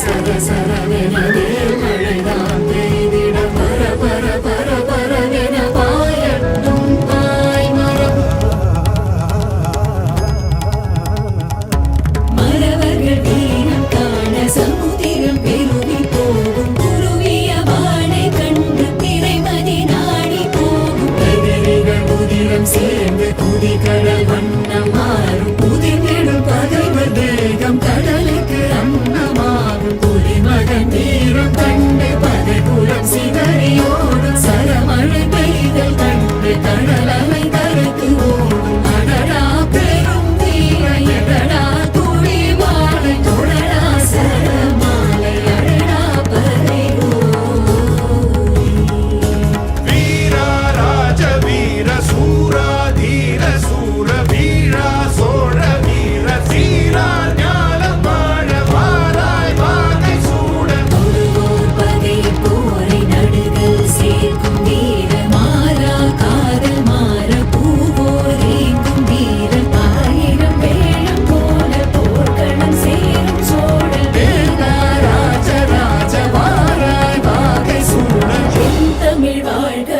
சர சரவெனவே மழைதான் பெய்திட பர பர பர பரவென பாயட்டும் பாய்மரம். மறவர்கள் வீரம் காண சமுதிரம் பெருகி போகும் குருவிய வாடை கண்டு திரைமதி நாடி போகும். எதிரிகள் உதிரம் சேர்ந்து குதிகடல் வண்ணம் மாறும் புதிர்ந்திடும் பகைவர் தேகம் கடலுக்கு அன்னமாகும். புலிமகன் வீரம் கண்டு பகைகுலம் சிதறியோடும் சரமழை பெய்தல் கண்டு கடல் அலை கரைக்கு ஓடும். அடடா பெரும் வீர எடடா துளி வாழை தொடடா சரமாலை அடடா பறை வீரா ராஜ வீர சூரா தீர சூர வீரா சோழ வீர சீரா ஞானம் வாழ வாராய் வாகை சூட. ஒருவோர் பகை போரை நடுகள் சேர்க்கும் வீர மாறா காதல் மாற பூவோர் ஏங்கும் வீர. ஆயிரம் வேளம் போல போர்க்களம் சேரும் சோழ வேந்தா ராஜ ராஜ வாராய் வாகை சூட. தமிழ் வாழ்க